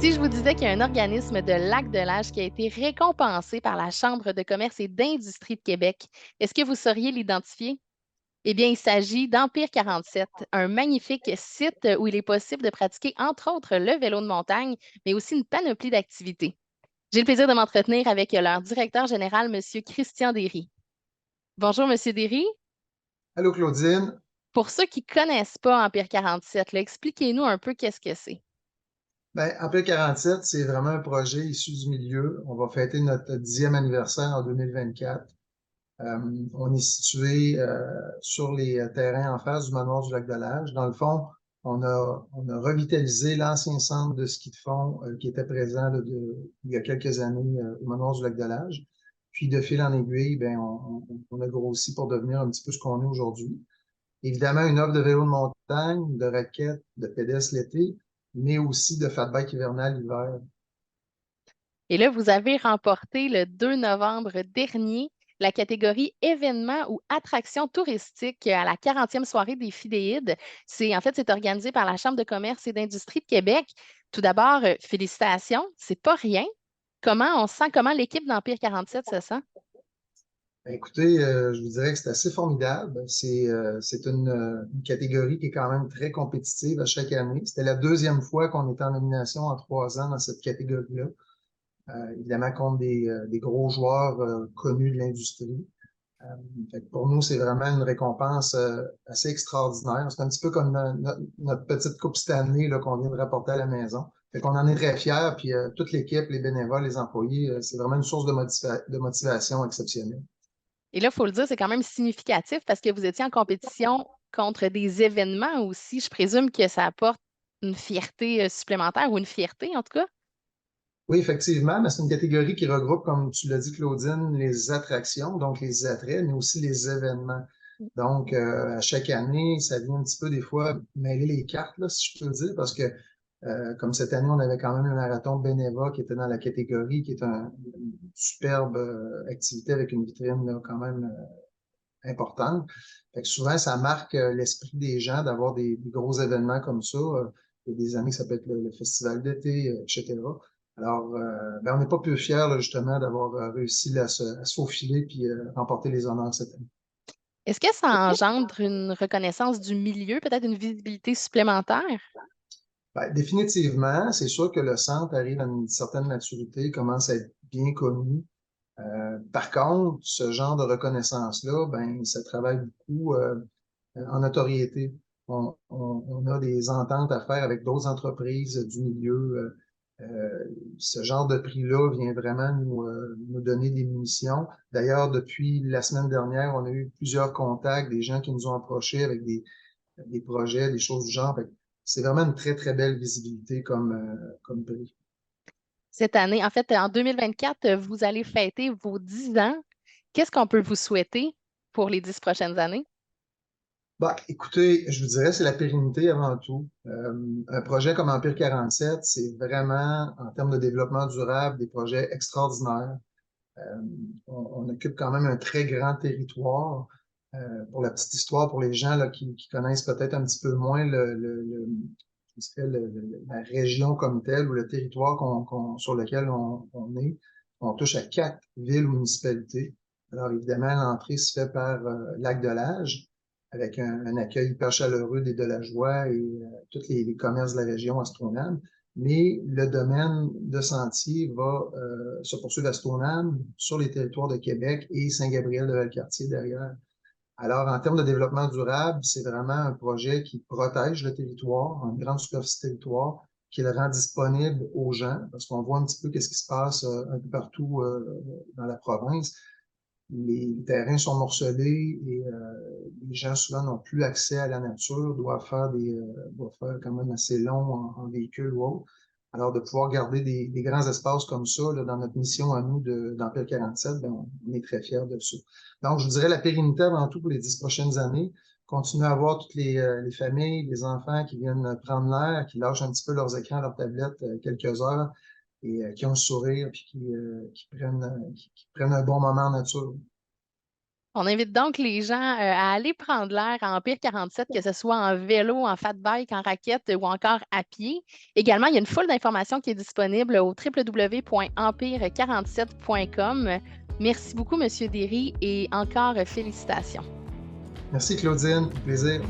Si je vous disais qu'il y a un organisme de Lac-de-L'Âge qui a été récompensé par la Chambre de commerce et d'industrie de Québec, est-ce que vous sauriez l'identifier? Eh bien, il s'agit d'Empire 47, un magnifique site où il est possible de pratiquer, entre autres, le vélo de montagne, mais aussi une panoplie d'activités. J'ai le plaisir de m'entretenir avec leur directeur général, M. Christian Derry. Bonjour, M. Derry. Allô Claudine. Pour ceux qui ne connaissent pas Empire 47, là, expliquez-nous un peu qu'est-ce que c'est. Ben, Appel 47, c'est vraiment un projet issu du milieu. On va fêter notre 10e anniversaire en 2024. On est situé sur les terrains en face du manoir du Lac-de-L'Âge. Dans le fond, on a revitalisé l'ancien centre de ski de fond qui était présent là, il y a quelques années au manoir du Lac-de-L'Âge. Puis de fil en aiguille, ben, on a grossi pour devenir un petit peu ce qu'on est aujourd'hui. Évidemment, une offre de vélo de montagne, de raquettes, de pédestres l'été, mais aussi de fat bike hivernal l'hiver. Et là, vous avez remporté le 2 novembre dernier la catégorie événements ou attractions touristiques à la 40e soirée des Fidéides. C'est organisé par la Chambre de commerce et d'industrie de Québec. Tout d'abord, félicitations, c'est pas rien. Comment on sent, comment l'équipe d'Empire 47 se sent? Ben, écoutez, je vous dirais que c'est assez formidable. C'est une catégorie qui est quand même très compétitive à chaque année. C'était la deuxième fois qu'on était en nomination en 3 ans dans cette catégorie-là. Évidemment, contre des gros joueurs connus de l'industrie. Euh, Fait que pour nous, c'est vraiment une récompense assez extraordinaire. C'est un petit peu comme notre petite coupe cette année là, qu'on vient de rapporter à la maison. Fait qu'on en est très fiers, puis toute l'équipe, les bénévoles, les employés, c'est vraiment une source de motivation exceptionnelle. Et là, il faut le dire, c'est quand même significatif parce que vous étiez en compétition contre des événements aussi. Je présume que ça apporte une fierté supplémentaire ou une fierté en tout cas. Oui, effectivement, mais c'est une catégorie qui regroupe, comme tu l'as dit, Claudine, les attractions, donc les attraits, mais aussi les événements. Donc, à chaque année, ça vient un petit peu des fois mêler les cartes, là, si je peux dire, parce que comme cette année, on avait quand même le marathon Beneva qui était dans la catégorie, qui est une superbe activité avec une vitrine là, quand même importante. Fait que souvent, ça marque l'esprit des gens d'avoir des gros événements comme ça. Il y a des années, ça peut être le festival d'été, etc. Alors, ben, on n'est pas plus fiers, là, justement, d'avoir réussi là, à se faufiler puis remporter les honneurs cette année. Est-ce que ça engendre une reconnaissance du milieu, peut-être une visibilité supplémentaire? Ben, définitivement, c'est sûr que le centre arrive à une certaine maturité, commence à être bien connu. Par contre, ce genre de reconnaissance-là, ben, ça travaille beaucoup en notoriété. On a des ententes à faire avec d'autres entreprises du milieu. Ce genre de prix-là vient vraiment nous donner des munitions. D'ailleurs, depuis la semaine dernière, on a eu plusieurs contacts, des gens qui nous ont approchés avec des projets, des choses du genre. Fait que c'est vraiment une très, très belle visibilité comme prix. Cette année, en fait, en 2024, vous allez fêter vos 10 ans. Qu'est-ce qu'on peut vous souhaiter pour les 10 prochaines années? Bah, écoutez, je vous dirais, c'est la pérennité avant tout. Un projet comme Empire 47, c'est vraiment, en termes de développement durable, des projets extraordinaires. Euh, on occupe quand même un très grand territoire. Pour la petite histoire, pour les gens là, qui connaissent peut-être un petit peu moins je dirais la région comme telle ou le territoire sur lequel on est, on touche à 4 villes ou municipalités. Alors évidemment, l'entrée se fait par Lac-de-l'Âge, avec un accueil hyper chaleureux des Delageois et tous les commerces de la région astronome. Mais le domaine de sentier va se poursuivre à Stoneham, sur les territoires de Québec et Saint-Gabriel-de-Valcartier derrière. Alors, en termes de développement durable, c'est vraiment un projet qui protège le territoire, une grande superficie de territoire, qui le rend disponible aux gens, parce qu'on voit un petit peu qu'est-ce qui se passe un peu partout dans la province. Les terrains sont morcelés et les gens souvent n'ont plus accès à la nature, doivent faire quand même assez long en véhicule ou autre. Alors, de pouvoir garder des grands espaces comme ça là, dans notre mission à nous d'Empire 47, ben, on est très fiers de ça. Donc, je vous dirais la pérennité avant tout pour les 10 prochaines années. Continuer à avoir toutes les familles, les enfants qui viennent prendre l'air, qui lâchent un petit peu leurs écrans, leurs tablettes quelques heures et qui ont le sourire puis qui prennent un bon moment en nature. On invite donc les gens à aller prendre l'air à Empire 47, que ce soit en vélo, en fat bike, en raquette ou encore à pied. Également, il y a une foule d'informations qui est disponible au www.empire47.com. Merci beaucoup, M. Derry, et encore félicitations. Merci Claudine, plaisir.